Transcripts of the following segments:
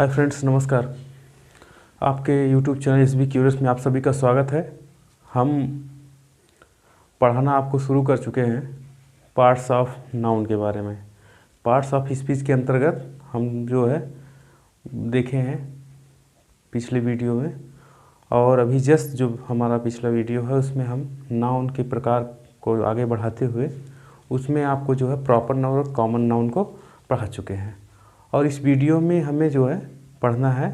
Hi friends, नमस्कार। आपके YouTube channel SB curious में आप सभी का स्वागत है। हम पढ़ाना आपको शुरू कर चुके हैं पार्ट्स ऑफ नाउन के बारे में। पार्ट्स ऑफ स्पीच के अंतर्गत हम जो है देखे हैं पिछले वीडियो में, और अभी जस्ट जो हमारा पिछला वीडियो है उसमें हम नाउन के प्रकार को आगे बढ़ाते हुए उसमें आपको जो है प्रॉपर नाउन और कॉमन नाउन को पढ़ा चुके हैं। और इस वीडियो में हमें जो है पढ़ना है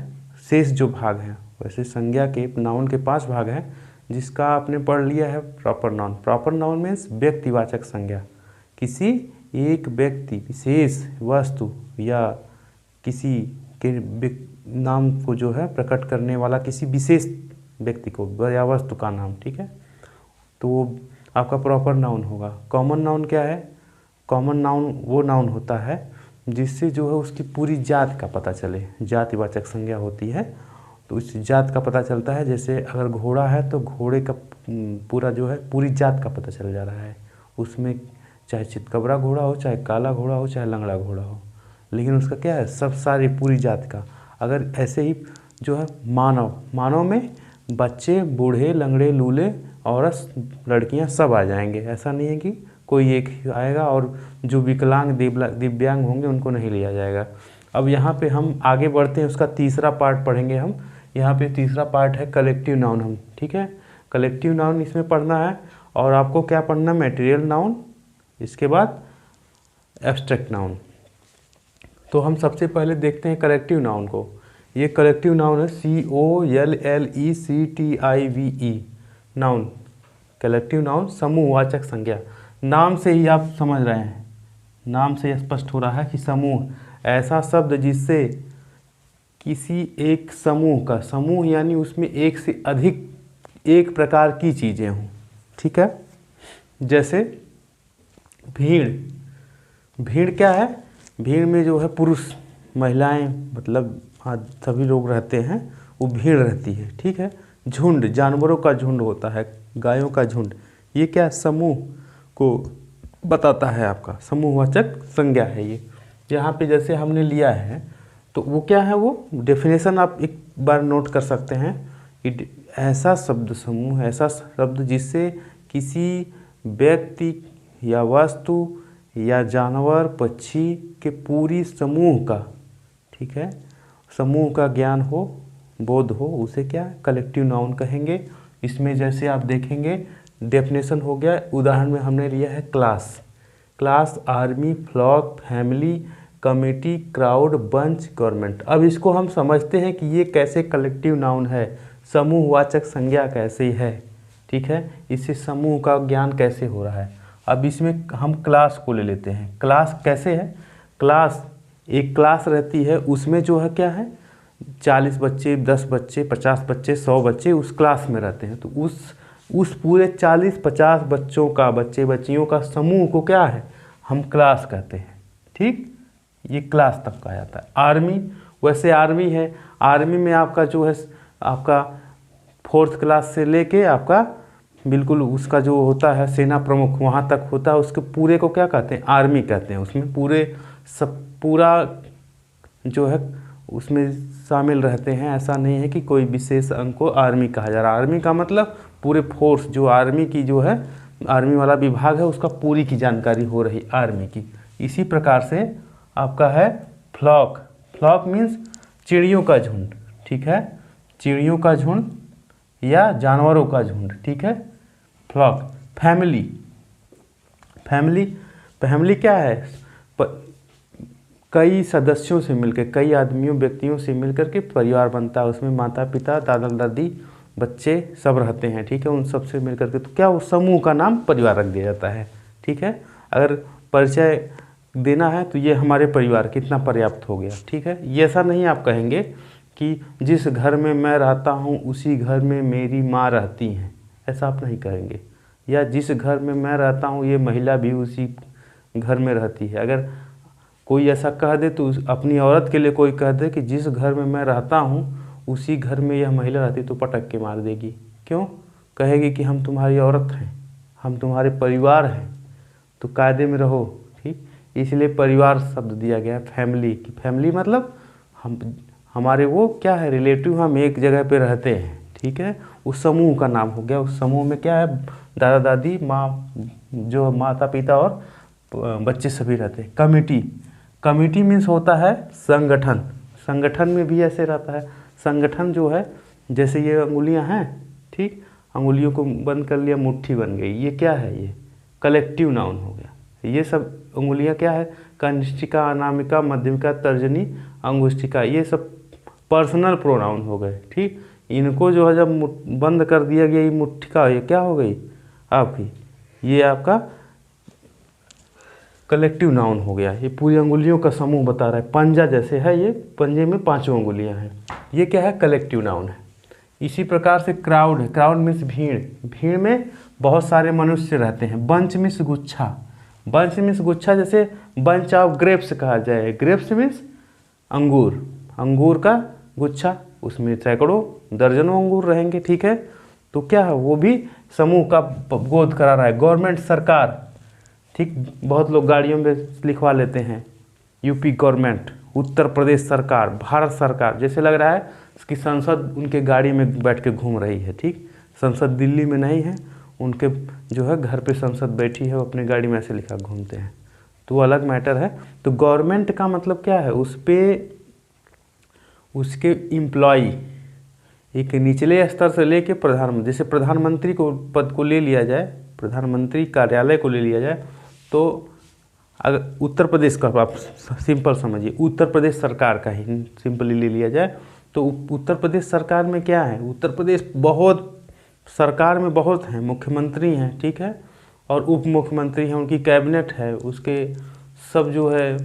शेष जो भाग हैं। वैसे संज्ञा के नाउन के 5 भाग हैं, जिसका आपने पढ़ लिया है proper noun. Proper noun means व्यक्तिवाचक संज्ञा, किसी एक व्यक्ति, विशेष वस्तु या किसी के नाम को जो है प्रकट करने वाला किसी विशेष व्यक्ति को या वस्तु का नाम, ठीक है, तो आपका प्रॉपर नाउन होगा। कॉमन नाउन क्या है? कॉमन नाउन वो नाउन होता है जिससे जो है उसकी पूरी जात का पता चले। जातिवाचक संज्ञा होती है तो उस जात का पता चलता है। जैसे अगर घोड़ा है तो घोड़े का पूरा जो है पूरी जात का पता चल जा रहा है। उसमें चाहे चितकबरा घोड़ा हो, चाहे काला घोड़ा हो, चाहे लंगड़ा घोड़ा हो, लेकिन उसका क्या है, सब सारी पूरी जात का। अगर ऐसे ही जो है मानव में बच्चे, बूढ़े, लंगड़े, लूले, औरत, लड़कियां सब आ जाएंगे। ऐसा नहीं है कि कोई एक ही आएगा और जो विकलांग दिव्यांग होंगे उनको नहीं लिया जाएगा। अब यहाँ पे हम आगे बढ़ते हैं, उसका तीसरा पार्ट पढ़ेंगे हम। यहाँ पे तीसरा पार्ट है कलेक्टिव नाउन। हम ठीक है, कलेक्टिव नाउन इसमें पढ़ना है। और आपको क्या पढ़ना है? मटेरियल नाउन, इसके बाद एब्स्ट्रैक्ट नाउन। तो हम सबसे पहले देखते हैं कलेक्टिव नाउन को। ये कलेक्टिव नाउन है COLLECTIVE नाउन। कलेक्टिव नाउन समूहवाचक संज्ञा। नाम से ही आप समझ रहे हैं, नाम से स्पष्ट हो रहा है कि समूह ऐसा शब्द जिससे किसी एक समूह का, समूह यानी उसमें एक से अधिक एक प्रकार की चीज़ें हों, ठीक है। जैसे भीड़। भीड़ क्या है? भीड़ में जो है पुरुष, महिलाएं, मतलब सभी लोग रहते हैं, वो भीड़ रहती है, ठीक है। झुंड, जानवरों का झुंड होता है, गायों का झुंड। ये क्या? समूह को बताता है, आपका समूहवाचक संज्ञा है ये। यहाँ पे जैसे हमने लिया है तो वो क्या है, वो डेफिनेशन आप एक बार नोट कर सकते हैं कि ऐसा शब्द समूह, ऐसा शब्द जिससे किसी व्यक्ति या वस्तु या जानवर, पक्षी के पूरी समूह का, ठीक है, समूह का ज्ञान हो, बोध हो, उसे क्या कलेक्टिव नाउन कहेंगे। इसमें जैसे आप देखेंगे डेफिनेशन हो गया। उदाहरण में हमने लिया है class. Class, army, flock, family, committee, crowd, bunch, government. अब इसको हम समझते हैं कि ये कैसे कलेक्टिव नाउन है, समूहवाचक संज्ञा कैसे है, ठीक है, इससे समूह का ज्ञान कैसे हो रहा है। अब इसमें हम क्लास को ले लेते हैं। क्लास कैसे है? क्लास, एक क्लास रहती है, उसमें जो है क्या है, 40 बच्चे, 10 बच्चे, 50 बच्चे, 100 बच्चे उस क्लास में रहते हैं। तो उस पूरे 40-50 बच्चों का, बच्चे बच्चियों का समूह को क्या है, हम क्लास कहते हैं, ठीक। ये क्लास तक कहा जाता है। आर्मी, वैसे आर्मी है, आर्मी में आपका जो है, आपका 4th क्लास से लेके आपका बिल्कुल उसका जो होता है सेना प्रमुख वहाँ तक होता है, उसके पूरे को क्या कहते हैं? आर्मी कहते हैं। उसमें पूरा जो है उसमें शामिल रहते हैं। ऐसा नहीं है कि कोई विशेष अंग को आर्मी कहा जा रहा है। आर्मी का मतलब पूरे फोर्स, जो आर्मी की जो है, आर्मी वाला विभाग है, उसका पूरी की जानकारी हो रही आर्मी की। इसी प्रकार से आपका है फ्लॉक। फ्लॉक मीन्स चिड़ियों का झुंड, ठीक है, चिड़ियों का झुंड या जानवरों का झुंड, ठीक है, फ्लॉक। फैमिली, फैमिली क्या है? कई सदस्यों से मिलकर, कई आदमियों, व्यक्तियों से मिलकर के परिवार बनता है। उसमें माता पिता, दादा दादी, बच्चे सब रहते हैं, ठीक है, उन सब से मिलकर के तो क्या, उस समूह का नाम परिवार रख दिया जाता है, ठीक है। अगर परिचय देना है तो ये हमारे परिवार कितना पर्याप्त हो गया, ठीक है। ये ऐसा नहीं आप कहेंगे कि जिस घर में मैं रहता हूँ उसी घर में मेरी माँ रहती हैं, ऐसा आप नहीं कहेंगे। या जिस घर में मैं रहता हूँ ये महिला भी उसी घर में रहती है। अगर कोई ऐसा कह दे तो अपनी औरत के लिए कोई कह दे कि जिस घर में मैं रहता हूँ उसी घर में यह महिला रहती, तो पटक के मार देगी। क्यों? कहेगी कि हम तुम्हारी औरत हैं, हम तुम्हारे परिवार हैं, तो कायदे में रहो, ठीक। इसलिए परिवार शब्द दिया गया फैमिली की। फैमिली मतलब हमारे वो क्या है, रिलेटिव, हम एक जगह पे रहते हैं, ठीक है, उस समूह का नाम हो गया। उस समूह में क्या है, दादा दादी, माँ, जो माता पिता और बच्चे सभी रहते हैं। कमिटी, कमिटी मीन्स होता है संगठन। संगठन में भी ऐसे रहता है। संगठन जो है, जैसे ये अंगुलियां हैं, ठीक, अंगुलियों को बंद कर लिया, मुट्ठी बन गई, ये क्या है, ये कलेक्टिव नाउन हो गया। ये सब अंगुलियां क्या है, कनिष्ठिका, अनामिका, मध्यमिका, तर्जनी, अंगुष्ठिका, ये सब पर्सनल प्रोनाउन हो गए, ठीक। इनको जो है जब बंद कर दिया गया, ये मुट्ठिका, ये क्या हो गई आपकी, ये आपका कलेक्टिव नाउन हो गया। ये पूरी अंगुलियों का समूह बता रहा है। पंजा जैसे है, ये पंजे में 5 अंगुलियां हैं, ये क्या है, कलेक्टिव नाउन है। इसी प्रकार से क्राउड है। क्राउड मीन्स भीड़। भीड़ में बहुत सारे मनुष्य रहते हैं। बंच मीन्स गुच्छा। बंच मीन्स गुच्छा, जैसे बंच ऑफ ग्रेप्स कहा जाए। ग्रेप्स मीन्स अंगूर, अंगूर का गुच्छा, उसमें सैकड़ों दर्जनों अंगूर रहेंगे, ठीक है। तो क्या है, वो भी समूह का बोध करा रहा है। गवर्नमेंट, सरकार, ठीक, बहुत लोग गाड़ियों में लिखवा लेते हैं यूपी गवर्नमेंट, उत्तर प्रदेश सरकार, भारत सरकार, जैसे लग रहा है कि संसद उनके गाड़ी में बैठ के घूम रही है, ठीक। संसद दिल्ली में नहीं है, उनके जो है घर पे संसद बैठी है, वो अपनी गाड़ी में ऐसे लिखा घूमते हैं, तो वो अलग मैटर है। तो गवर्नमेंट का मतलब क्या है, उस पर उसके एम्प्लॉई, एक निचले स्तर से लेके प्रधानमंत्री, जैसे प्रधानमंत्री को पद को ले लिया जाए, प्रधानमंत्री कार्यालय को ले लिया जाए, तो अगर उत्तर प्रदेश का आप सिंपल समझिए, उत्तर प्रदेश सरकार का ही सिंपली ले लिया जाए, तो उत्तर प्रदेश सरकार में क्या है, उत्तर प्रदेश बहुत, सरकार में बहुत हैं, मुख्यमंत्री हैं, ठीक है, और उप मुख्यमंत्री हैं, उनकी कैबिनेट है, उसके सब जो है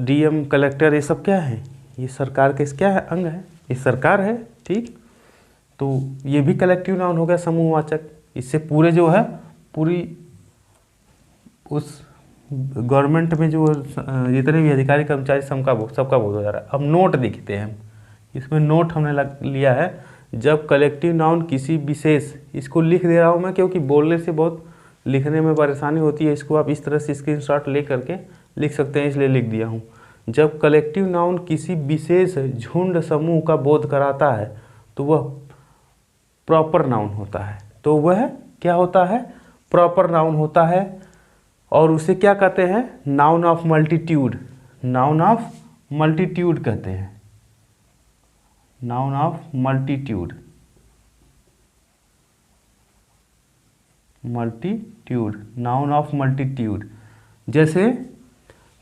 डीएम, कलेक्टर, ये सब क्या है, ये सरकार के क्या है, अंग है, ये सरकार है, ठीक। तो ये भी कलेक्टिव नाउन हो गया, समूहवाचक। इससे पूरे जो है, पूरी उस गवर्नमेंट में जो जितने भी अधिकारी कर्मचारी सबका बोध हो जा रहा है। अब नोट देखते हैं हम, इसमें नोट हमने लिया है, जब कलेक्टिव नाउन किसी विशेष, इसको लिख दे रहा हूँ मैं क्योंकि बोलने से बहुत लिखने में परेशानी होती है, इसको आप इस तरह से स्क्रीनशॉट ले करके लिख सकते हैं, इसलिए लिख दिया हूँ। जब कलेक्टिव नाउन किसी विशेष झुंड समूह का बोध कराता है तो वह प्रॉपर नाउन होता है। तो वह क्या होता है, प्रॉपर नाउन होता है, और उसे क्या कहते हैं, noun of multitude. Noun of multitude कहते हैं, noun of multitude, multitude, noun of multitude. जैसे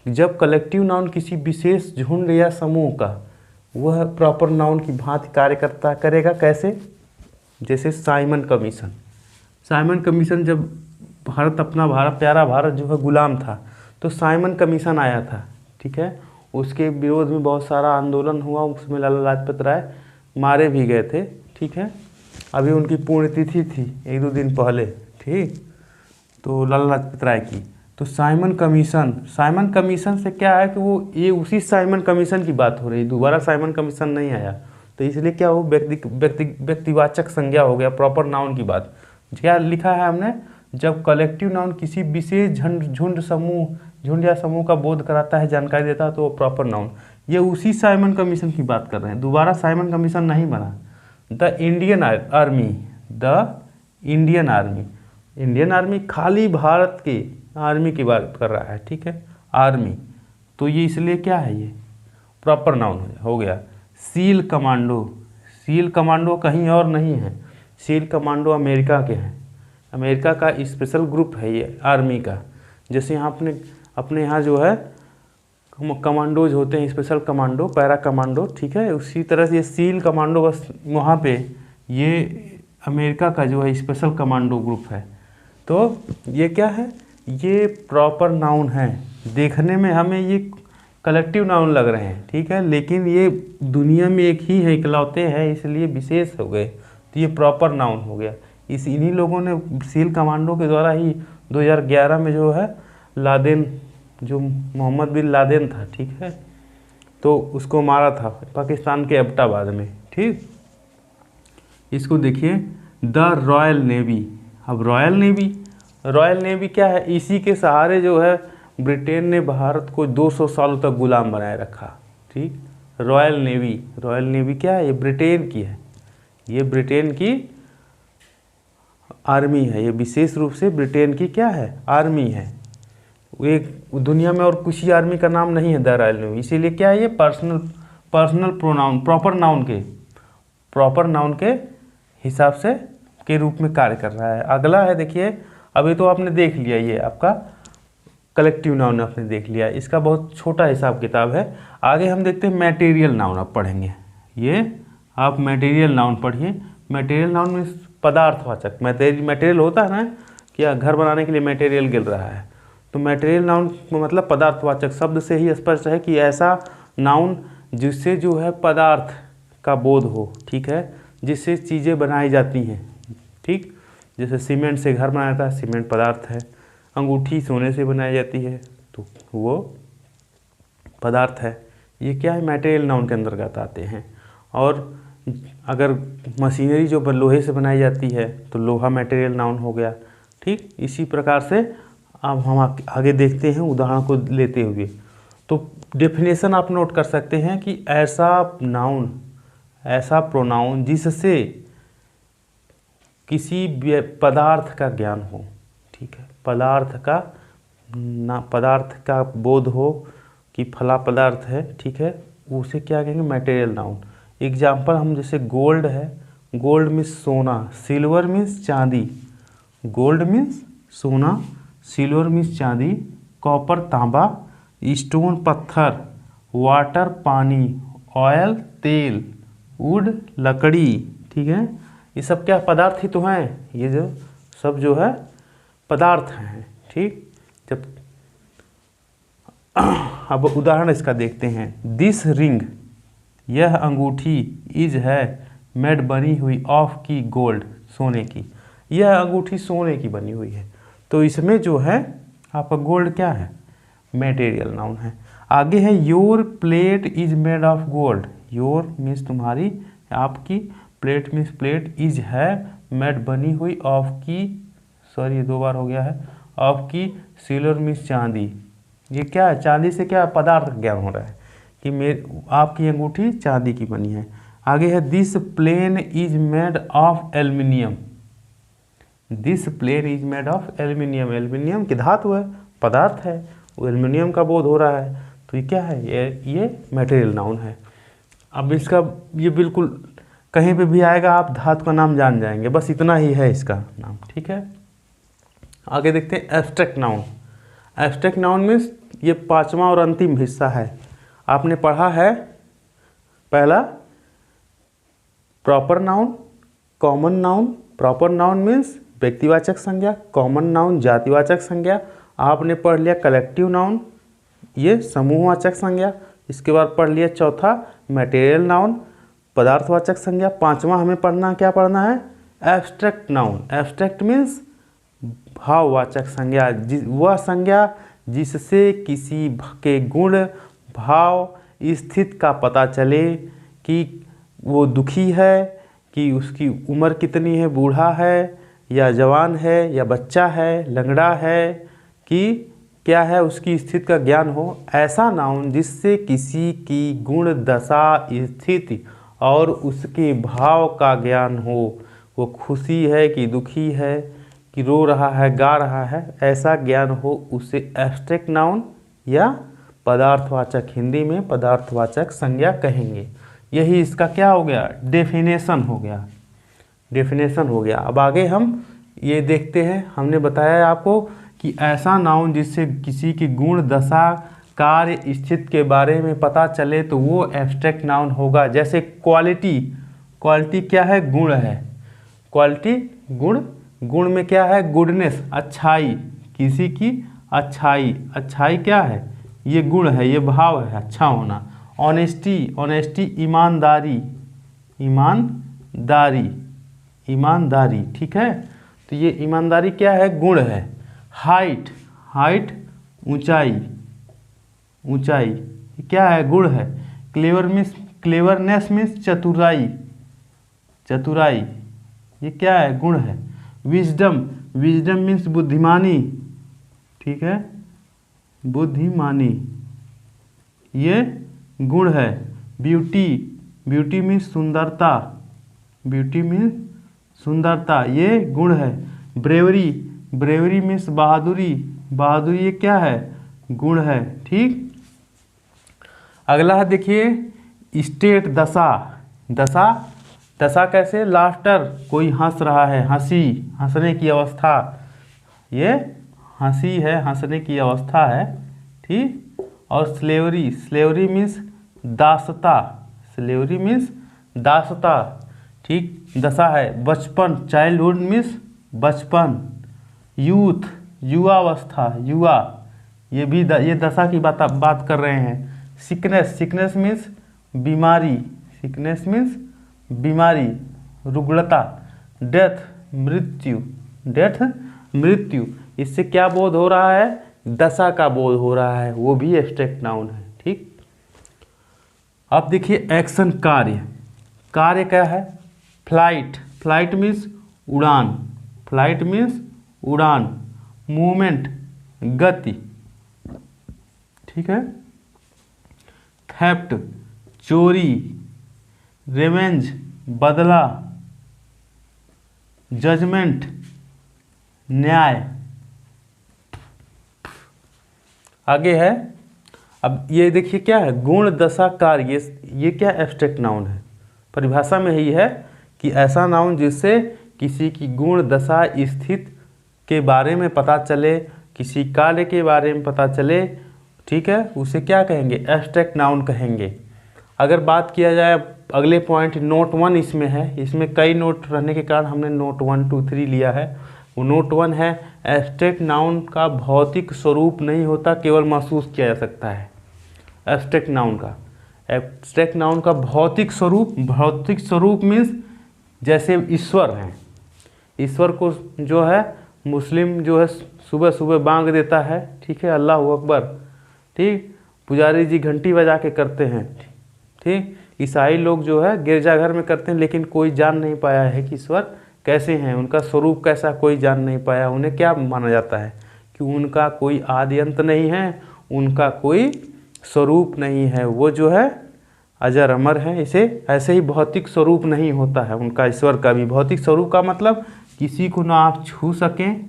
जब कलेक्टिव नाउन किसी विशेष झुंड या समूह का, वह प्रॉपर नाउन की भांति कार्य करेगा। कैसे, जैसे साइमन कमीशन। साइमन कमीशन, जब भारत, अपना भारत, प्यारा भारत जो है गुलाम था, तो साइमन कमीशन आया था, ठीक है। उसके विरोध में बहुत सारा आंदोलन हुआ, उसमें लाला लाजपत राय मारे भी गए थे, ठीक है। अभी उनकी पुण्यतिथि थी 1-2 दिन पहले, ठीक, तो लाला लाजपत राय की। तो साइमन कमीशन, साइमन कमीशन से क्या है कि वो ये उसी साइमन कमीशन की बात हो रही, दोबारा साइमन कमीशन नहीं आया, तो इसलिए क्या हो, व्यक्तिवाचक संज्ञा हो गया, प्रॉपर नाउन की बात। क्या लिखा है हमने, जब कलेक्टिव नाउन किसी विशेष झुंड या समूह का बोध कराता है, जानकारी देता है, तो वो प्रॉपर नाउन। ये उसी साइमन कमीशन की बात कर रहे हैं, दोबारा साइमन कमीशन नहीं बना। The Indian army, the Indian army, Indian army खाली भारत के आर्मी की बात कर रहा है, ठीक है, आर्मी। तो ये इसलिए क्या है, ये प्रॉपर नाउन हो गया। सील कमांडो, सील कमांडो कहीं और नहीं है, सील कमांडो अमेरिका के हैं, अमेरिका का स्पेशल ग्रुप है ये आर्मी का। जैसे यहाँ अपने यहाँ जो है कमांडोज होते हैं, स्पेशल कमांडो, पैरा कमांडो, ठीक है, उसी तरह से ये सील कमांडो, बस वहाँ पे ये अमेरिका का जो है स्पेशल कमांडो ग्रुप है। तो ये क्या है, ये प्रॉपर नाउन है। देखने में हमें ये कलेक्टिव नाउन लग रहे हैं, ठीक है, लेकिन ये दुनिया में एक ही है, इकलौते हैं, इसलिए विशेष हो गए, तो ये प्रॉपर नाउन हो गया। इन्हीं लोगों ने सील कमांडो के द्वारा ही 2011 में जो है लादेन, जो मोहम्मद बिन लादेन था, ठीक है, तो उसको मारा था पाकिस्तान के एबटाबाद में, ठीक। इसको देखिए, द रॉयल नेवी। अब रॉयल नेवी क्या है, इसी के सहारे जो है ब्रिटेन ने भारत को 200 सालों तक गुलाम बनाए रखा, ठीक। Royal navy. रॉयल नेवी क्या है? ये ब्रिटेन की है, ये ब्रिटेन की आर्मी है, ये विशेष रूप से ब्रिटेन की क्या है? आर्मी है। एक दुनिया में और किसी आर्मी का नाम नहीं है द रॉयल नेवी, इसीलिए क्या है? ये पर्सनल प्रोनाउन, प्रॉपर नाउन के हिसाब से के रूप में कार्य कर रहा है। अगला है, देखिए अभी तो आपने देख लिया, ये आपका कलेक्टिव नाउन आपने देख लिया, इसका बहुत छोटा हिसाब किताब है। आगे हम देखते हैं मटेरियल नाउन आप पढ़ेंगे। ये आप मटेरियल नाउन पढ़िए। मटेरियल नाउन में पदार्थवाचक, मटेरियल होता है ना, क्या घर बनाने के लिए मटेरियल गिर रहा है, तो मटेरियल नाउन मतलब पदार्थवाचक। शब्द से ही स्पष्ट है कि ऐसा नाउन जिससे जो है पदार्थ का बोध हो, ठीक है, जिससे चीज़ें बनाई जाती हैं, ठीक। जैसे सीमेंट से घर बनाया जाता है, सीमेंट पदार्थ है। अंगूठी सोने से बनाई जाती है, तो वो पदार्थ है। ये क्या है? मटेरियल नाउन के अंतर्गत आते हैं। और अगर मशीनरी जो लोहे से बनाई जाती है तो लोहा मटेरियल नाउन हो गया, ठीक। इसी प्रकार से अब हम आगे देखते हैं उदाहरण को लेते हुए। तो डेफिनेशन आप नोट कर सकते हैं कि ऐसा नाउन, ऐसा प्रोनाउन जिससे किसी पदार्थ का ज्ञान हो, ठीक है, पदार्थ का बोध हो कि फला पदार्थ है, ठीक है, उसे क्या कहेंगे? Material noun. एग्जाम्पल हम जैसे गोल्ड है, गोल्ड मीन्स सोना, सिल्वर मीन्स चांदी। गोल्ड मीन्स सोना, सिल्वर मीन्स चांदी, कॉपर तांबा, स्टोन पत्थर, वाटर पानी, ऑयल तेल, वुड लकड़ी, ठीक है, ये सब क्या पदार्थ ही तो हैं। ये जो सब जो है पदार्थ हैं, ठीक। जब अब उदाहरण इसका देखते हैं। दिस रिंग, यह अंगूठी, इज है मेड बनी हुई ऑफ की गोल्ड, सोने की। यह अंगूठी सोने की बनी हुई है, तो इसमें जो है आपका गोल्ड क्या है? मटेरियल नाउन है। आगे है your plate is made of gold. Your means तुम्हारी, आपकी, प्लेट मीन्स प्लेट, इज है मेड बनी हुई ऑफ की, सॉरी ये 2 बार हो गया है, ऑफ की, सिल्वर मीन्स चांदी। ये क्या है? चांदी से क्या पदार्थ ज्ञान हो रहा है कि आपकी अंगूठी चांदी की बनी है। आगे है this plane is made of aluminium. This plane is made of aluminium. Aluminium की धातु है, पदार्थ है, वो एल्युमिनियम का बोध हो रहा है, तो ये क्या है? ये मटेरियल नाउन है। अब इसका ये बिल्कुल कहीं पे भी आएगा आप धातु का नाम जान जाएंगे, बस इतना ही है इसका नाम, ठीक है। आगे देखते हैं abstract noun. Abstract noun means ये 5वां और अंतिम हिस्सा है। आपने पढ़ा है पहला proper noun, common noun. Proper noun means व्यक्तिवाचक संज्ञा, कॉमन नाउन जातिवाचक संज्ञा। आपने पढ़ लिया कलेक्टिव नाउन, ये समूहवाचक संज्ञा। इसके बाद पढ़ लिया चौथा मटेरियल नाउन, पदार्थवाचक संज्ञा। 5वां हमें पढ़ना, क्या पढ़ना है? Abstract noun. एब्स्ट्रैक्ट मीन्स भाववाचक संज्ञा, वह संज्ञा जिससे किसी के गुण, भाव, स्थिति का पता चले कि वो दुखी है, कि उसकी उम्र कितनी है, बूढ़ा है या जवान है या बच्चा है, लंगड़ा है, कि क्या है, उसकी स्थिति का ज्ञान हो। ऐसा नाउन जिससे किसी की गुण, दशा, स्थिति और उसके भाव का ज्ञान हो, वो खुशी है कि दुखी है, कि रो रहा है, गा रहा है, ऐसा ज्ञान हो, उसे एब्स्ट्रैक्ट नाउन या पदार्थवाचक, हिंदी में पदार्थवाचक संज्ञा कहेंगे। यही इसका क्या हो गया? डेफिनेशन हो गया, डेफिनेशन हो गया। अब आगे हम ये देखते हैं। हमने बताया आपको कि ऐसा नाउन जिससे किसी की गुण, दशा, कार्य, स्थिति के बारे में पता चले तो वो एब्स्ट्रैक्ट नाउन होगा। जैसे क्वालिटी, क्वालिटी क्या है? गुण है। क्वालिटी गुण, गुण में क्या है? गुडनेस, अच्छाई, किसी की अच्छाई। अच्छाई क्या है? ये गुण है, ये भाव है, अच्छा होना। ऑनेस्टी, ऑनेस्टी ईमानदारी, ईमानदारी, ईमानदारी, ठीक है। तो ये ईमानदारी क्या है? गुण है। हाइट, हाइट ऊंचाई, ऊंचाई क्या है? गुण है। क्लेवर मीन्स, क्लेवरनेस मीन्स चतुराई, चतुराई, ये क्या है? गुण है। विजडम, विजडम मीन्स बुद्धिमानी, ठीक है, बुद्धिमानी, ये गुण है। ब्यूटी, ब्यूटी मीन्स सुंदरता, ब्यूटी मीन्स सुंदरता, ये गुण है। ब्रेवरी, ब्रेवरी मीन्स बहादुरी, बहादुरी ये क्या है, गुण है। ठीक, अगला है देखिए स्टेट, दशा, दशा, दशा कैसे, लाफ्टर, कोई हंस रहा है, हंसी, हंसने की अवस्था, ये हंसी है, हंसने की अवस्था है। ठीक, और स्लेवरी, स्लेवरी मीन्स दासता, स्लेवरी मीन्स दासता। ठीक, दशा है। बचपन, चाइल्डहुड मीन्स बचपन। यूथ, युवावस्था, युवा, ये भी ये दशा की बात कर रहे हैं। सिकनेस, सिकनेस मीन्स बीमारी, सिकनेस मीन्स बीमारी, रुग्णता। डेथ, मृत्यु, डेथ मृत्यु, इससे क्या बोध हो रहा है, दशा का बोध हो रहा है, वो भी एब्स्ट्रैक्ट नाउन है। ठीक, अब देखिए एक्शन, कार्य, कार्य क्या है, फ्लाइट, फ्लाइट मीन्स उड़ान, फ्लाइट मीन्स उड़ान। मूवमेंट, गति। ठीक है, थेफ्ट, चोरी। रिवेंज, बदला। जजमेंट, न्याय। आगे है, अब ये देखिए क्या है, गुण, दशा, कार्य, ये क्या एब्स्ट्रैक्ट नाउन है। परिभाषा में ही है कि ऐसा नाउन जिससे किसी की गुण, दशा, स्थिति के बारे में पता चले, किसी कार्य के बारे में पता चले, ठीक है, उसे क्या कहेंगे, एब्स्ट्रैक्ट नाउन कहेंगे। अगर बात किया जाए अगले पॉइंट, नोट 1 इसमें है, इसमें कई नोट रहने के कारण हमने नोट 1, 2, 3 लिया है। वो नोट 1 है, एब्स्ट्रैक्ट नाउन का भौतिक स्वरूप नहीं होता, केवल महसूस किया जा सकता है। एब्स्ट्रैक्ट नाउन का, एब्स्ट्रैक्ट नाउन का भौतिक स्वरूप, भौतिक स्वरूप मीन्स जैसे ईश्वर हैं, ईश्वर को जो है मुस्लिम जो है सुबह सुबह बांग देता है, ठीक है, अल्लाह अकबर, ठीक, पुजारी जी घंटी बजा के करते हैं, ठीक, ईसाई लोग जो है गिरजाघर में करते हैं, लेकिन कोई जान नहीं पाया है कि ईश्वर कैसे हैं, उनका स्वरूप कैसा कोई जान नहीं पाया। उन्हें क्या माना जाता है कि उनका कोई आदि अंत नहीं है, उनका कोई स्वरूप नहीं है, वो जो है अजर अमर है। इसे ऐसे ही भौतिक स्वरूप नहीं होता है उनका, ईश्वर का भी भौतिक स्वरूप का मतलब किसी को ना आप छू सकें,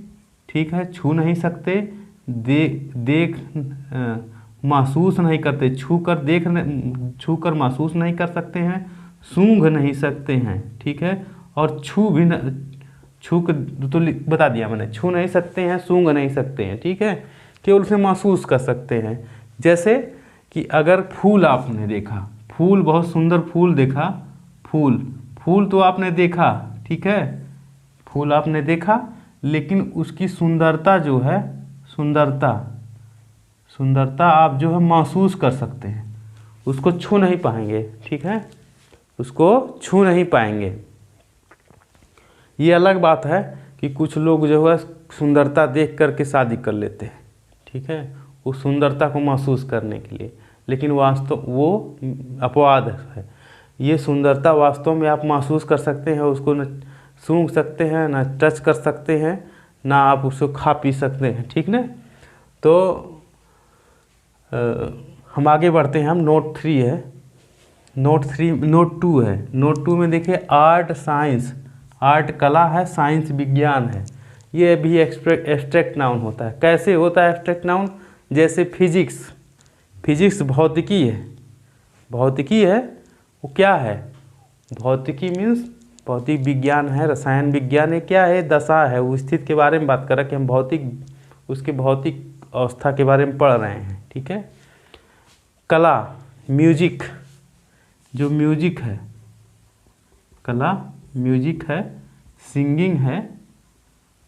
ठीक है, छू नहीं सकते, देख महसूस नहीं करते, छू कर महसूस नहीं कर सकते हैं, सूंघ नहीं सकते हैं, ठीक है, और छू तो बता दिया मैंने, छू नहीं सकते हैं, सूंघ नहीं सकते हैं, ठीक है, केवल उसे महसूस कर सकते हैं। जैसे कि अगर फूल आपने देखा, फूल बहुत सुंदर फूल देखा, फूल तो आपने देखा, ठीक है, फूल आपने देखा, लेकिन उसकी सुंदरता जो है, सुंदरता आप जो है महसूस कर सकते हैं, उसको छू नहीं पाएंगे, ठीक है, उसको छू नहीं पाएंगे। ये अलग बात है कि कुछ लोग जो है सुंदरता देख करके शादी कर लेते हैं, ठीक है, उस सुंदरता को महसूस करने के लिए, लेकिन वास्तव वो अपवाद है। ये सुंदरता वास्तव में आप महसूस कर सकते हैं, उसको न सूंघ सकते हैं, ना टच कर सकते हैं, ना आप उसको खा पी सकते हैं, ठीक ना। तो हम आगे बढ़ते हैं, हम नोट 3 है, नोट 2 है। नोट 2 में देखिए आर्ट, साइंस, आर्ट कला है, साइंस विज्ञान है, ये भी एब्स्ट्रैक्ट नाउन होता है। कैसे होता है एब्स्ट्रैक्ट नाउन, जैसे फिजिक्स भौतिकी है, भौतिकी है, वो क्या है, भौतिकी मीन्स भौतिक विज्ञान है, रसायन विज्ञान है, क्या है, दशा है, वो स्थिति के बारे में बात कर रहा है कि हम उसके भौतिक अवस्था के बारे में पढ़ रहे हैं, ठीक है। कला, म्यूजिक, जो म्यूजिक है, कला म्यूजिक है, सिंगिंग है,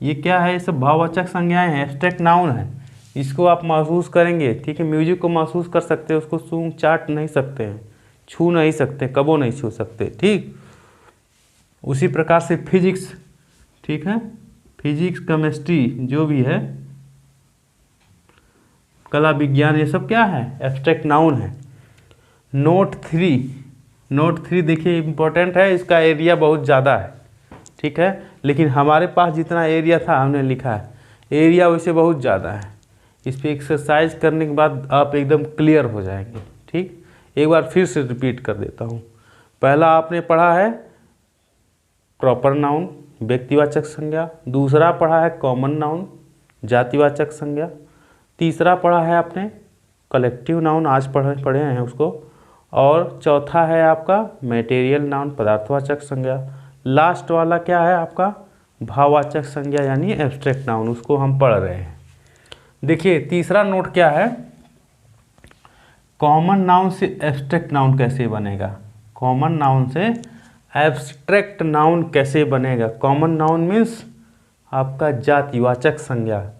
ये क्या है, ये सब भाववाचक संज्ञाएं हैं, एब्स्ट्रैक्ट नाउन है। इसको आप महसूस करेंगे, ठीक है, म्यूजिक को महसूस कर सकते हैं, उसको सूंघ चाट नहीं सकते हैं, छू नहीं सकते, कबो नहीं छू सकते, ठीक। उसी प्रकार से फिजिक्स, ठीक है, फिजिक्स, केमिस्ट्री जो भी है, कला विज्ञान, ये सब क्या है, एब्स्ट्रैक्ट नाउन है। नोट 3 देखिए इम्पोर्टेंट है, इसका एरिया बहुत ज़्यादा है, ठीक है, लेकिन हमारे पास जितना एरिया था हमने लिखा है, एरिया वैसे बहुत ज़्यादा है। इस पर एक्सरसाइज करने के बाद आप एकदम क्लियर हो जाएंगे, ठीक। एक बार फिर से रिपीट कर देता हूँ। पहला आपने पढ़ा है प्रॉपर नाउन व्यक्तिवाचक संज्ञा, दूसरा पढ़ा है कॉमन नाउन जातिवाचक संज्ञा, तीसरा पढ़ा है आपने कलेक्टिव नाउन आज पढ़े हैं उसको, और चौथा है आपका मटेरियल नाउन पदार्थवाचक संज्ञा, लास्ट वाला क्या है आपका भाववाचक संज्ञा यानी एब्स्ट्रैक्ट नाउन, उसको हम पढ़ रहे हैं। देखिए तीसरा नोट क्या है, कॉमन नाउन से एब्स्ट्रैक्ट नाउन कैसे बनेगा, कॉमन नाउन से एब्स्ट्रैक्ट नाउन कैसे बनेगा। कॉमन नाउन मीन्स आपका जातिवाचक संज्ञा,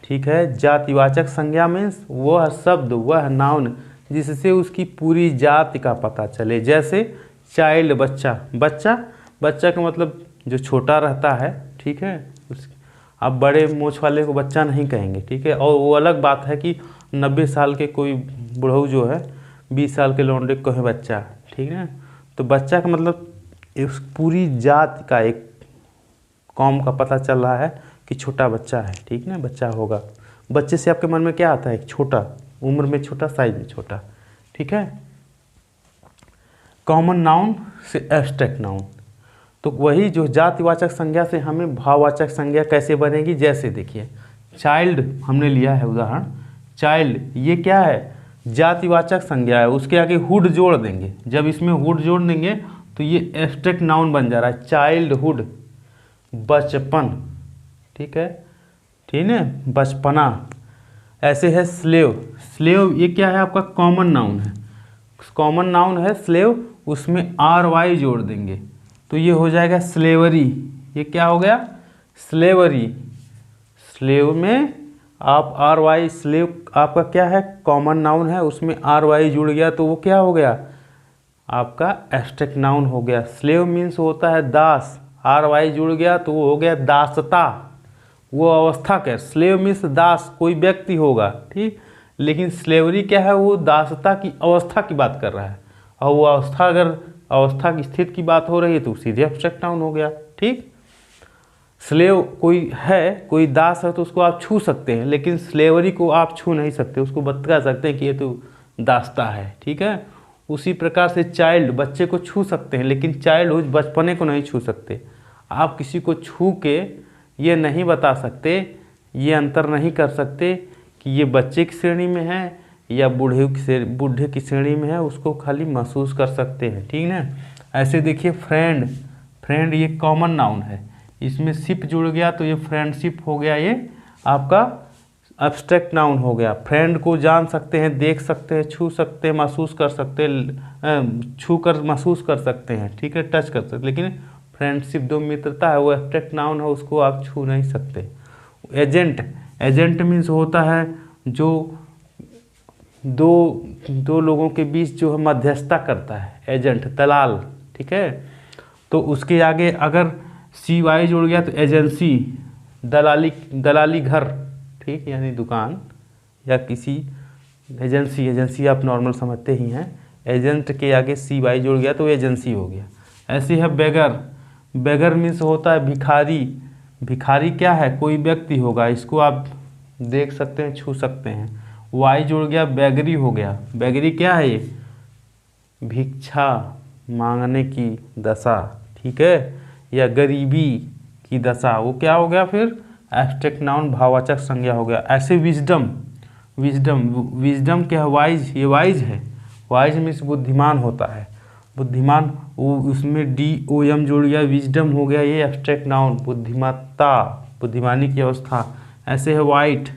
ठीक है। जातिवाचक संज्ञा मीन्स वह शब्द वह नाउन जिससे उसकी पूरी जाति का पता चले। जैसे चाइल्ड बच्चा का मतलब जो छोटा रहता है, ठीक है। आप बड़े मूंछ वाले को बच्चा नहीं कहेंगे, ठीक है। और वो अलग बात है कि 90 साल के कोई बुढ़ऊ जो है 20 साल के लौंडे को कहे बच्चा, ठीक है। तो बच्चा का मतलब उस पूरी जात का एक कौम का पता चल रहा है कि छोटा बच्चा है, ठीक ना। बच्चा होगा, बच्चे से आपके मन में क्या आता है, एक छोटा, उम्र में छोटा, साइज में छोटा, ठीक है। कॉमन नाउन से एब्स्ट्रैक्ट नाउन, तो वही जो जातिवाचक संज्ञा से हमें भाववाचक संज्ञा कैसे बनेगी। जैसे देखिए चाइल्ड हमने लिया है उदाहरण, चाइल्ड ये क्या है जातिवाचक संज्ञा है, उसके आगे हुड जोड़ देंगे, जब इसमें हुड जोड़ देंगे तो ये एब्स्ट्रैक्ट नाउन बन जा रहा है, चाइल्डहुड बचपन, ठीक है बचपना। ऐसे है स्लेव ये क्या है आपका कॉमन नाउन है, कॉमन नाउन है स्लेव, उसमें RY जोड़ देंगे तो ये हो जाएगा स्लेवरी। ये क्या हो गया स्लेवरी, स्लेव में आप RY, स्लेव आपका क्या है कॉमन नाउन है, उसमें RY जुड़ गया तो वो क्या हो गया आपका एब्स्ट्रैक्ट नाउन हो गया। स्लेव मीन्स होता है दास, RY जुड़ गया तो वो हो गया दासता, वो अवस्था क्या, स्लेव मीन्स दास कोई व्यक्ति होगा, ठीक। लेकिन स्लेवरी क्या है, वो दासता की अवस्था की बात कर रहा है, और वो अवस्था अगर अवस्था की स्थिति की बात हो रही है तो सीधे एब्स्ट्रैक्ट नाउन हो गया, ठीक। स्लेव कोई है, कोई दास है तो उसको आप छू सकते हैं, लेकिन स्लेवरी को आप छू नहीं सकते, उसको बता सकते हैं कि ये तो दासता है, ठीक है। उसी प्रकार से चाइल्ड बच्चे को छू सकते हैं, लेकिन चाइल्डहुड बचपने को नहीं छू सकते। आप किसी को छू के ये नहीं बता सकते, ये अंतर नहीं कर सकते कि ये बच्चे की श्रेणी में है या बूढ़े की श्रेणी में है, उसको खाली महसूस कर सकते हैं, ठीक ना। ऐसे देखिए फ्रेंड ये कॉमन नाउन है, इसमें शिप जुड़ गया तो ये फ्रेंडशिप हो गया, ये आपका एब्स्ट्रैक्ट नाउन हो गया। फ्रेंड को जान सकते हैं, देख सकते हैं, छू सकते हैं, महसूस कर सकते हैं, छू कर महसूस कर सकते हैं, ठीक है, टच कर सकते हैं। लेकिन फ्रेंडशिप दो मित्रता है वो एब्स्ट्रैक्ट नाउन है, उसको आप छू नहीं सकते। एजेंट मीन्स होता है जो दो लोगों के बीच जो है मध्यस्थता करता है, एजेंट दलाल, ठीक है। तो उसके आगे अगर CY जुड़ गया तो एजेंसी, दलाली घर, ठीक, यानी दुकान या किसी एजेंसी आप नॉर्मल समझते ही हैं। एजेंट के आगे CY जुड़ गया तो एजेंसी हो गया। ऐसे है बेगर मीन्स होता है भिखारी क्या है कोई व्यक्ति होगा, इसको आप देख सकते हैं, छू सकते हैं। Y जुड़ गया बेगरी हो गया, बेगरी क्या है ये भिक्षा मांगने की दशा, ठीक है, या गरीबी की दशा, वो क्या हो गया फिर एब्स्ट्रैक्ट नाउन भाववाचक संज्ञा हो गया। ऐसे विजडम क्या है वाइज, ये वाइज है, वाइज मीन्स बुद्धिमान होता है, बुद्धिमान, वो उसमें DOM जुड़ गया, विजडम हो गया, ये एब्स्ट्रैक्ट नाउन बुद्धिमत्ता, बुद्धिमानी की अवस्था। ऐसे है वाइट,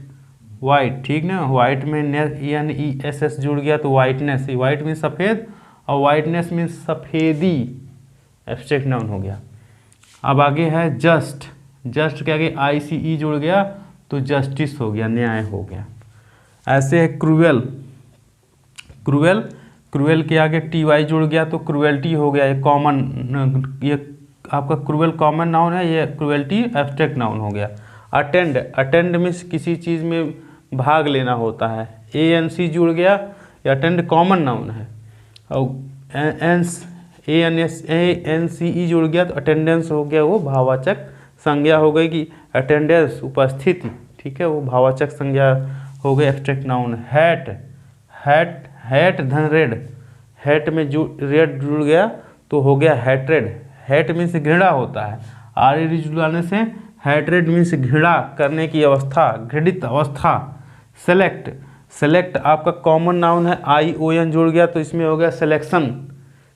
ठीक ना, वाइट में NESS जुड़ गया तो वाइटनेस, वाइट मीन्स सफ़ेद और वाइटनेस मीन्स सफ़ेदी, एब्स्ट्रैक्ट नाउन हो गया। अब आगे है जस्ट के आगे ICE जुड़ गया तो जस्टिस हो गया, न्याय हो गया। ऐसे है क्रूएल के आगे TY जुड़ गया तो क्रूएल्टी हो गया, ये कॉमन, ये आपका क्रूएल कॉमन नाउन है, ये क्रूएल्टी एब्स्ट्रैक्ट नाउन हो गया। अटेंड मीन्स किसी चीज़ में भाग लेना होता है, ANC जुड़ गया, ये अटेंड कॉमन नाउन है। और ANCE जुड़ गया तो अटेंडेंस हो गया, वो भाववाचक संज्ञा हो गई कि अटेंडेंस उपस्थिति, ठीक है, वो भाववाचक संज्ञा हो गई एब्स्ट्रैक्ट नाउन। हैट धन रेड, हैट में जो रेड जुड़ गया तो हो गया हैट्रेड। हैट मीन्स घृणा होता है, RED जुड़ाने से हैट्रेड मीन्स घृणा करने की अवस्था, घृणित अवस्था। सेलेक्ट, सेलेक्ट आपका कॉमन नाउन है, ION जुड़ गया तो इसमें हो गया सिलेक्शन।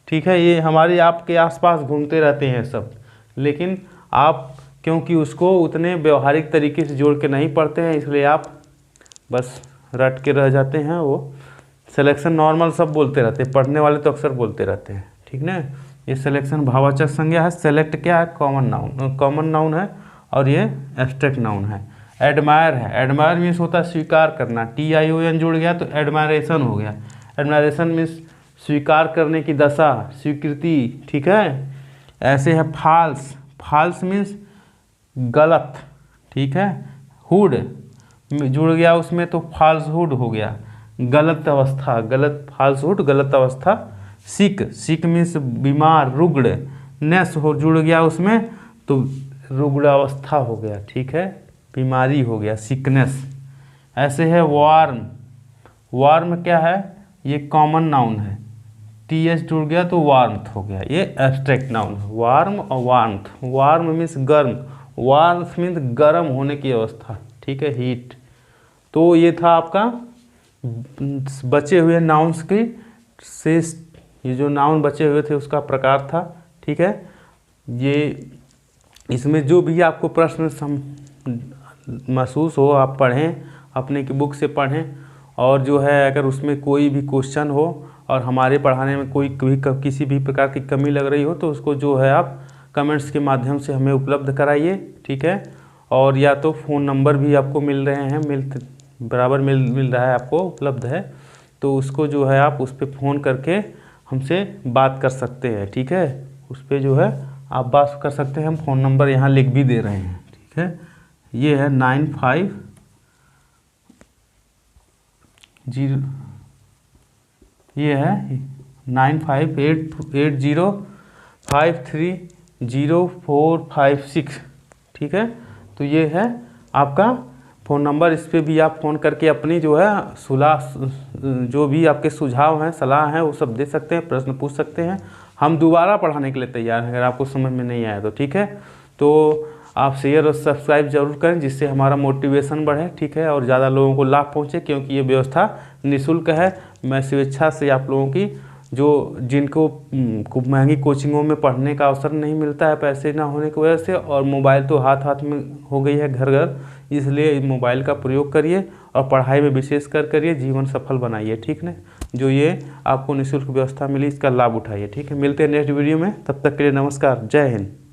ठीक है, ये हमारे आपके आसपास घूमते रहते हैं सब, लेकिन आप क्योंकि उसको उतने व्यवहारिक तरीके से जोड़ के नहीं पढ़ते हैं, इसलिए आप बस रट के रह जाते हैं। वो सिलेक्शन नॉर्मल सब बोलते रहते हैं, पढ़ने वाले तो अक्सर बोलते रहते हैं। ठीक ना, ये सिलेक्शन भाववाचक संज्ञा है। सेलेक्ट क्या है? कॉमन नाउन, कॉमन नाउन है, और ये एब्स्ट्रैक्ट नाउन है। एडमायर है, एडमायर मीन्स होता है स्वीकार करना, TION जुड़ गया तो एडमायरेशन हो गया। एडमायरेशन मीन्स स्वीकार करने की दशा, स्वीकृति। ठीक है, ऐसे है फाल्स, फाल्स मीन्स गलत। ठीक है, हुड जुड़ गया उसमें तो फाल्सहुड हो गया, गलत अवस्था, गलत, फाल्सहुड गलत अवस्था। सिक, सिक मीन्स बीमार, रुग्ण। नेस हो जुड़ गया उसमें तो रुग्ण अवस्था हो गया। ठीक है, बीमारी हो गया, सिकनेस। ऐसे है वार्म, वार्म क्या है? ये कॉमन नाउन है, TH जुड़ गया तो वार्मथ हो गया, ये एब्स्ट्रैक्ट नाउन है। वार्म और वार्मथ, वार्म मीन्स गर्म, वार्मथ मीन्स गर्म होने की अवस्था। ठीक है, हीट। तो ये था आपका बचे हुए नाउन्स की से, ये जो नाउन बचे हुए थे उसका प्रकार था। ठीक है, ये इसमें जो भी आपको प्रश्न महसूस हो आप पढ़ें, अपने की बुक से पढ़ें, और जो है अगर उसमें कोई भी क्वेश्चन हो और हमारे पढ़ाने में कोई किसी भी प्रकार की कमी लग रही हो तो उसको जो है आप कमेंट्स के माध्यम से हमें उपलब्ध कराइए। ठीक है, और या तो फ़ोन नंबर भी आपको मिल रहे हैं, मिल रहा है आपको, उपलब्ध है, तो उसको जो है आप उस पर फ़ोन करके हमसे बात कर सकते हैं। ठीक है, उस पर जो है आप बात कर सकते हैं, हम फ़ोन नंबर यहाँ लिख भी दे रहे हैं। ठीक है, ये है 95 0, ये है 958805305456। ठीक है, तो ये है आपका फ़ोन नंबर, इस पर भी आप फ़ोन करके अपनी जो है जो भी आपके सुझाव हैं, सलाह हैं, वो सब दे सकते हैं, प्रश्न पूछ सकते हैं। हम दोबारा पढ़ाने के लिए तैयार हैं अगर आपको समझ में नहीं आया तो। ठीक है, तो आप शेयर और सब्सक्राइब जरूर करें जिससे हमारा मोटिवेशन बढ़े। ठीक है, और ज़्यादा लोगों को लाभ पहुँचे, क्योंकि ये व्यवस्था निःशुल्क है। मैं स्वेच्छा से आप लोगों की, जो जिनको खूब महंगी कोचिंगों में पढ़ने का अवसर नहीं मिलता है पैसे ना होने की वजह से, और मोबाइल तो हाथ हाथ में हो गई है घर घर, इसलिए मोबाइल का प्रयोग करिए और पढ़ाई में विशेष कर करिए, जीवन सफल बनाइए। ठीक ना, जो ये आपको निःशुल्क व्यवस्था मिली इसका लाभ उठाइए। ठीक है, मिलते हैं नेक्स्ट वीडियो में, तब तक के लिए नमस्कार, जय हिंद।